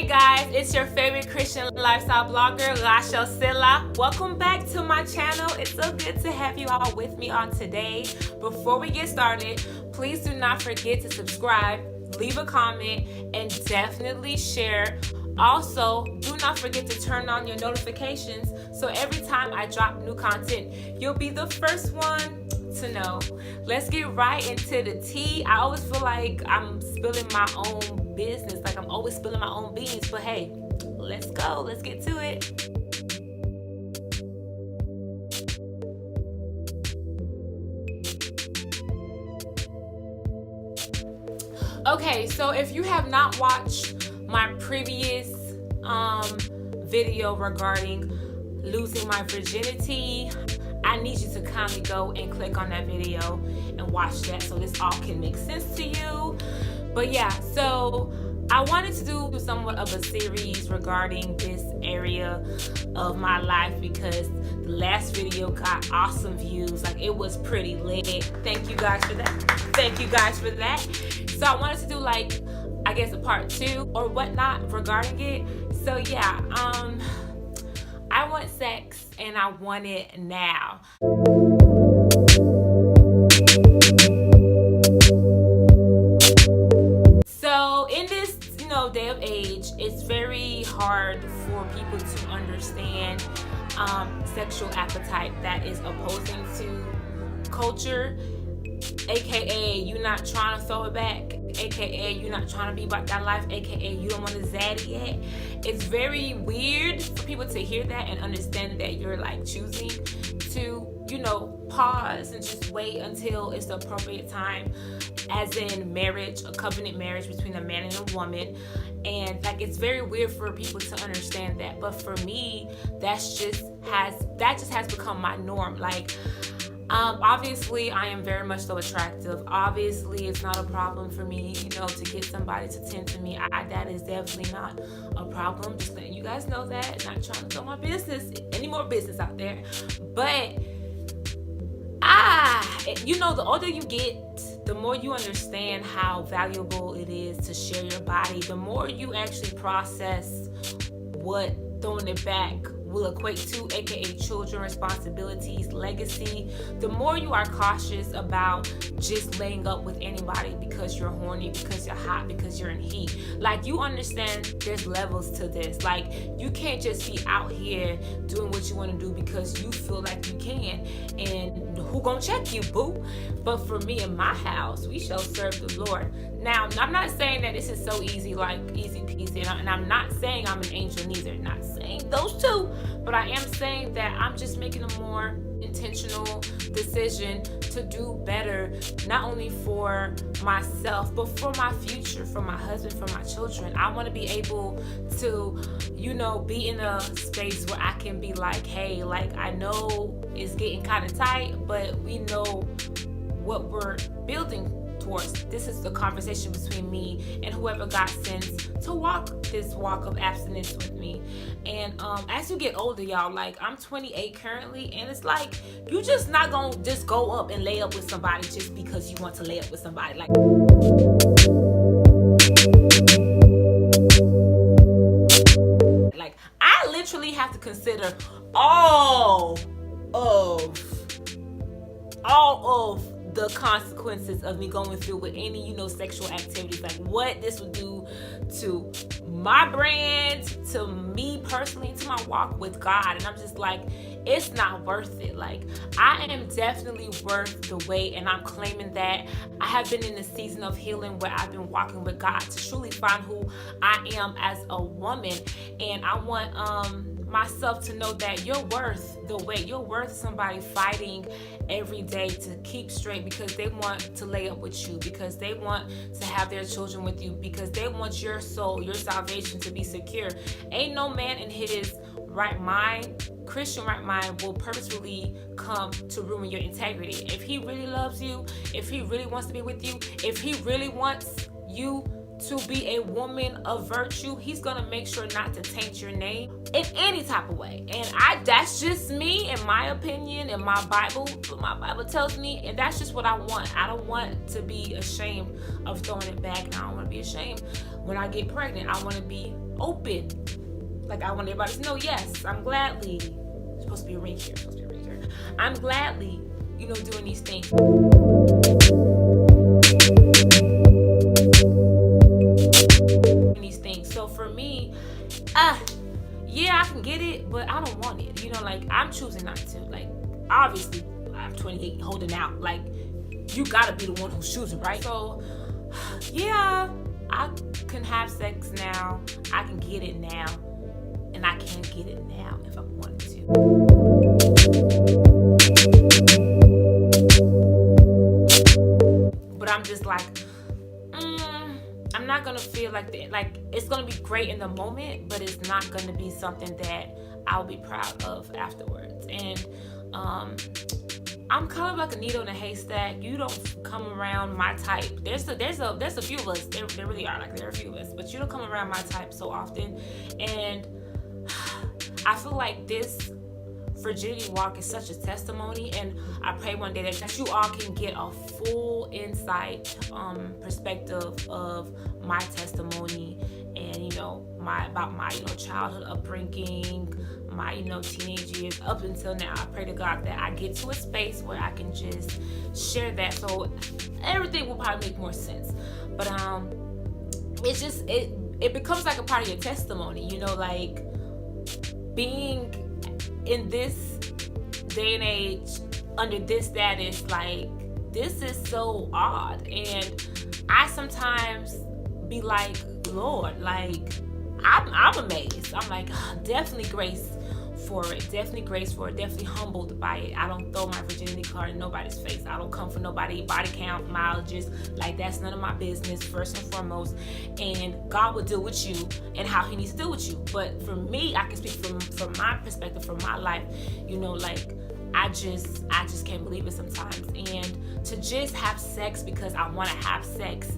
guys, it's your favorite Christian lifestyle blogger, Rashell Selah. Welcome back to my channel. It's so good to have you all with me on today. Before we get started, please do not forget to subscribe, leave a comment, and definitely share. Also, do not forget to turn on your notifications so every time I drop new content, you'll be the first one to know. Let's get right into the tea. I always feel like I'm spilling my own business, like I'm always spilling my own beans, but hey, let's go. Let's get to it. Okay, so if you have not watched my previous video regarding losing my virginity, I need you to kindly go and click on that video and watch that so this all can make sense to you. But yeah, so I wanted to do somewhat of a series regarding this area of my life because the last video got awesome views. Like, it was pretty lit. Thank you guys for that. Thank you guys for that. So I wanted to do, like, I guess a part 2 or whatnot regarding it. So yeah, I want sex and I want it now. So in this, day of age, it's very hard for people to understand sexual appetite that is opposing to culture, aka you not trying to throw it back, aka you not trying to be about that life, aka you don't want to zaddy yet. It's very weird for people to hear that and understand that you're like choosing to, pause and just wait until it's the appropriate time, as in marriage, a covenant marriage between a man and a woman. And like, it's very weird for people to understand that, but for me, that just has become my norm. Like, obviously I am very much so attractive. Obviously it's not a problem for me, to get somebody to tend to me. That is definitely not a problem. Just letting you guys know that. Not trying to throw my business, any more business out there. But the older you get, the more you understand how valuable it is to share your body. The more you actually process what throwing it back will equate to, aka children, responsibilities, legacy. The more you are cautious about just laying up with anybody because you're horny, because you're hot, because you're in heat. Like, you understand there's levels to this. Like, you can't just be out here doing what you want to do because you feel like you can, and who gonna check you, boo? But for me and my house, we shall serve the Lord. Now, I'm not saying that this is so easy, like easy peasy, and I'm not saying I'm an angel neither. Not saying those two, but I am saying that I'm just making a more intentional decision to do better, not only for myself, but for my future, for my husband, for my children. I want to be able to, be in a space where I can be like, hey, like, I know it's getting kind of tight, but we know what we're building towards. This is the conversation between me and whoever God sends to walk this walk of abstinence with me. And as you get older, y'all, like, I'm 28 currently, and it's like, you just not gonna just go up and lay up with somebody just because you want to lay up with somebody. Like I literally have to consider all of the consequences of me going through with any, sexual activities, like what this would do to my brand, to me personally, to my walk with God. And I'm just like, it's not worth it. Like, I am definitely worth the wait, and I'm claiming that. I have been in a season of healing where I've been walking with God to truly find who I am as a woman. And I want myself to know that you're worth the wait. You're worth somebody fighting every day to keep straight because they want to lay up with you, because they want to have their children with you, because they want your soul, your salvation to be secure. Ain't no man in his right mind, Christian right mind, will purposefully come to ruin your integrity. If he really loves you, if he really wants to be with you, if he really wants you to be a woman of virtue, he's gonna make sure not to taint your name in any type of way. And that's just me, in my opinion, in my Bible. What my Bible tells me, and that's just what I want. I don't want to be ashamed of throwing it back, and I don't want to be ashamed when I get pregnant. I want to be open. Like, I want everybody to know, yes, I'm gladly, it's supposed to be a ring here, I'm gladly, doing these things. So for me, yeah, I can get it, but I don't want it. I'm choosing not to. Like, obviously, I'm 28, holding out. Like, you gotta be the one who's choosing, right? So, yeah, I can have sex now. I can get it now, and I can get it now if I wanted to. But I'm just like, I'm not gonna feel like that. Like, it's gonna be great in the moment, but it's not gonna be something that I'll be proud of afterwards. And I'm kind of like a needle in a haystack. You don't come around my type. There's a few of us. There really are. Like, there are a few of us, but you don't come around my type so often. And I feel like this virginity walk is such a testimony, and I pray one day that you all can get a full insight, perspective of my testimony, and about my childhood upbringing, my teenage years up until now. I pray to God that I get to a space where I can just share that, so everything will probably make more sense. But it's just it becomes like a part of your testimony, like being in this day and age, under this status. Like, this is so odd. And I sometimes be like, Lord, like, I'm amazed. I'm like, definitely grace for it. Definitely grace for it. Definitely humbled by it. I don't throw my virginity card in nobody's face. I don't come for nobody body count, mileages. Like, that's none of my business, first and foremost. And God will deal with you and how he needs to deal with you. But for me, I can speak from my perspective, from my life. Like, I just can't believe it sometimes. And to just have sex because I want to have sex,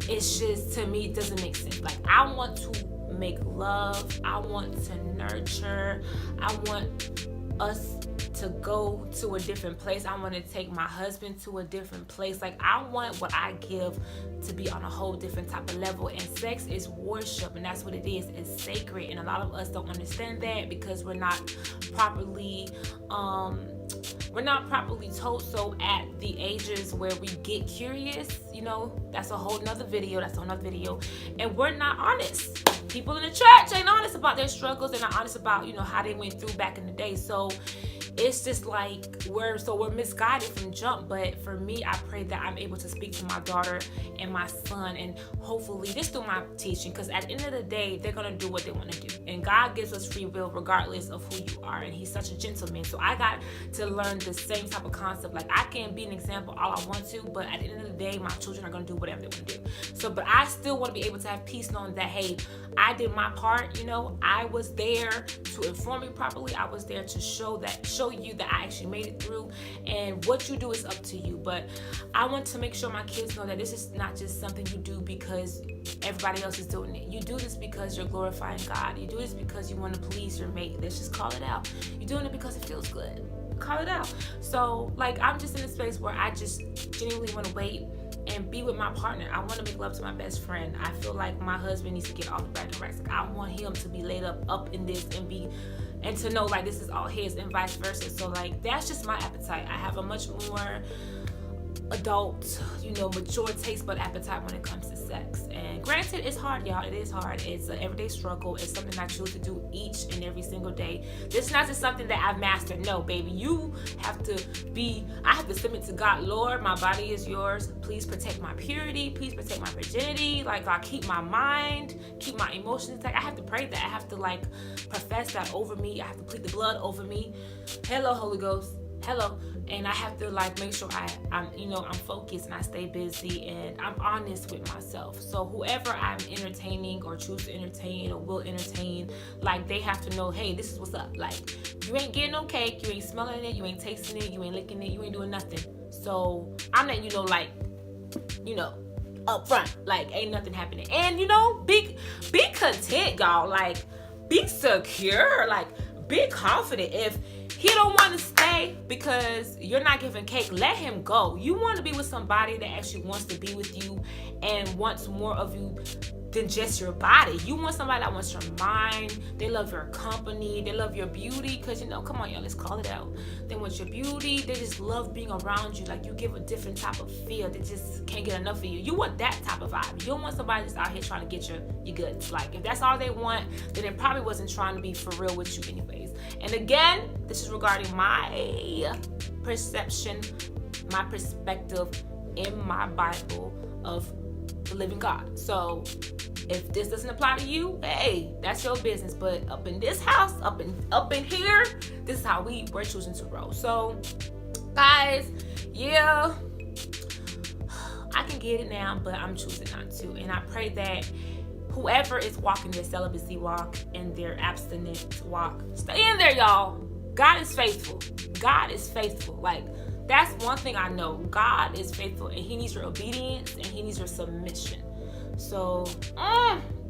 it's just, to me, it doesn't make sense. Like, I want to make love. I want to nurture. I want us to go to a different place. I want to take my husband to a different place. Like, I want what I give to be on a whole different type of level. And sex is worship, and that's what it is. It's sacred, and a lot of us don't understand that because we're not properly told so at the ages where we get curious. That's a whole nother video. And we're not honest. People in the church ain't honest about their struggles. They're not honest about, how they went through back in the day. So it's just like we're misguided from jump. But for me, I pray that I'm able to speak to my daughter and my son, and hopefully just through my teaching, because at the end of the day, they're gonna do what they want to do, and God gives us free will regardless of who you are, and he's such a gentleman. So I got to learn the same type of concept. Like, I can be an example all I want to, but at the end of the day, my children are gonna do whatever they want to do. So, but I still want to be able to have peace knowing that, hey, I did my part. I was there to inform you properly. I was there to show you that I actually made it through, and what you do is up to you. But I want to make sure my kids know that this is not just something you do because everybody else is doing it. You do this because you're glorifying God. You do this because you want to please your mate. Let's just call it out. You're doing it because it feels good. Call it out. So, like, I'm just in a space where I just genuinely want to wait and be with my partner. I want to make love to my best friend. I feel like my husband needs to get off the back of racks. Like, I want him to be laid up in this and to know, like, this is all his, and vice versa. So, like, that's just my appetite. I have a much more adult, mature taste bud appetite when it comes to sex. And granted, it's hard, y'all. It is hard. It's an everyday struggle. It's something I choose to do each and every single day. This is not just something that I've mastered. No, baby. I have to submit to God. Lord, my body is yours. Please protect my purity. Please protect my virginity. Like, God, keep my mind, keep my emotions intact. I have to pray that. I have to, like, profess that over me. I have to plead the blood over me. Hello, Holy Ghost. Hello. And I have to, like, make sure I'm focused and I stay busy and I'm honest with myself. So whoever I'm entertaining or choose to entertain or will entertain, like, they have to know, hey, this is what's up. Like, you ain't getting no cake, you ain't smelling it, you ain't tasting it, you ain't licking it, you ain't doing nothing. So I'm letting you know, like, up front. Like, ain't nothing happening. And, you know, be content, y'all. Like, be secure. Like, be confident. If he don't want to stay because you're not giving cake, let him go. You want to be with somebody that actually wants to be with you and wants more of you than just your body. You want somebody that wants your mind. They love your company. They love your beauty. Because, you know, come on, y'all, let's call it out. They want your beauty. They just love being around you. Like, you give a different type of feel. They just can't get enough of you. You want that type of vibe. You don't want somebody that's out here trying to get your goods. Like, if that's all they want, then it probably wasn't trying to be for real with you anyways. And again, this is regarding my perception, my perspective in my Bible of the living God. So if this doesn't apply to you, hey, that's your business. But up in this house, up in here, this is how we're choosing to roll. So guys, yeah, I can get it now, but I'm choosing not to. And I pray that whoever is walking their celibacy walk and their abstinence walk, stay in there, y'all. God is faithful. God is faithful. Like, that's one thing I know. God is faithful, and he needs your obedience, and he needs your submission. So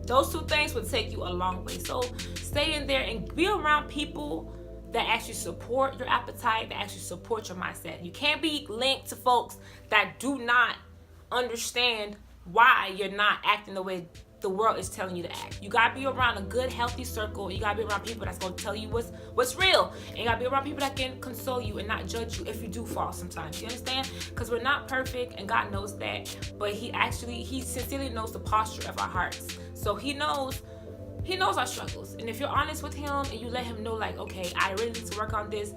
those two things will take you a long way. So stay in there and be around people that actually support your appetite, that actually support your mindset. You can't be linked to folks that do not understand why you're not acting the way the world is telling you to act. You gotta be around a good, healthy circle. You gotta be around people that's gonna tell you what's real. And you gotta be around people that can console you and not judge you if you do fall sometimes. You understand? Because we're not perfect, and God knows that. But he sincerely knows the posture of our hearts. So he knows our struggles. And if you're honest with him and you let him know, like, okay, I really need to work on this,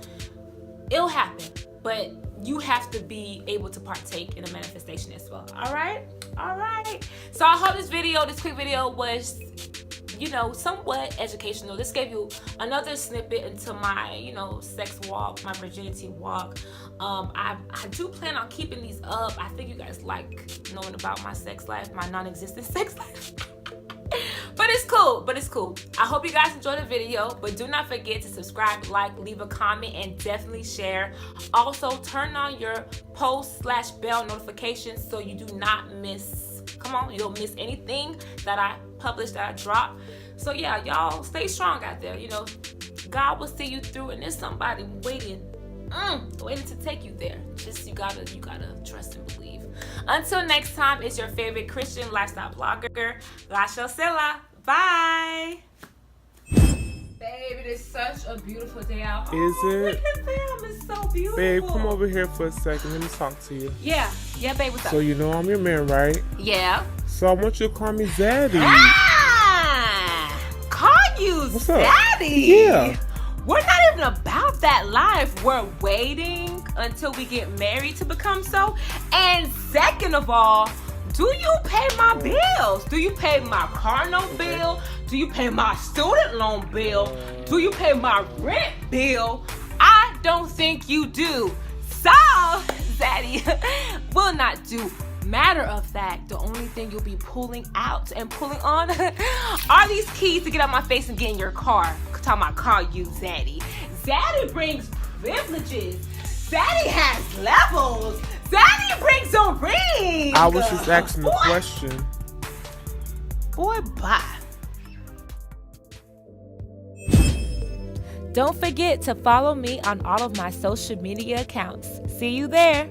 it'll happen. But you have to be able to partake in the manifestation as well. All right. So I hope this quick video was, you know, somewhat educational. This gave you another snippet into my, you know, sex walk, my virginity walk. I do plan on keeping these up. I think you guys like knowing about my sex life, my non-existent sex life. But it's cool. I hope you guys enjoyed the video, but do not forget to subscribe, like, leave a comment, and definitely share. Also, turn on your post/bell notifications so you do not miss, you don't miss anything that I publish, that I drop. So yeah, y'all stay strong out there. You know, God will see you through, and there's somebody waiting to take you there. Just you gotta trust and believe. Until next time, it's your favorite Christian lifestyle blogger, Rashell Selah. Bye. Babe, it is such a beautiful day out. Is it? Look at them. It's so beautiful. Babe, come over here for a second. Let me talk to you. Yeah, babe, what's up? So you know I'm your man, right? Yeah. So I want you to call me Zaddy. Call you What's Zaddy? Up? Yeah. We're not even about that life. We're waiting until we get married to become so. And second of all, do you pay my bills? Do you pay my car note bill? Do you pay my student loan bill? Do you pay my rent bill? I don't think you do. So, Zaddy will not do. Matter of fact, the only thing you'll be pulling out and pulling on are these keys to get out my face and get in your car. Talking about call you Zaddy. Zaddy brings privileges. Zaddy has levels. Zaddy brings a ring. I was just asking a question. Boy, bye. Don't forget to follow me on all of my social media accounts. See you there.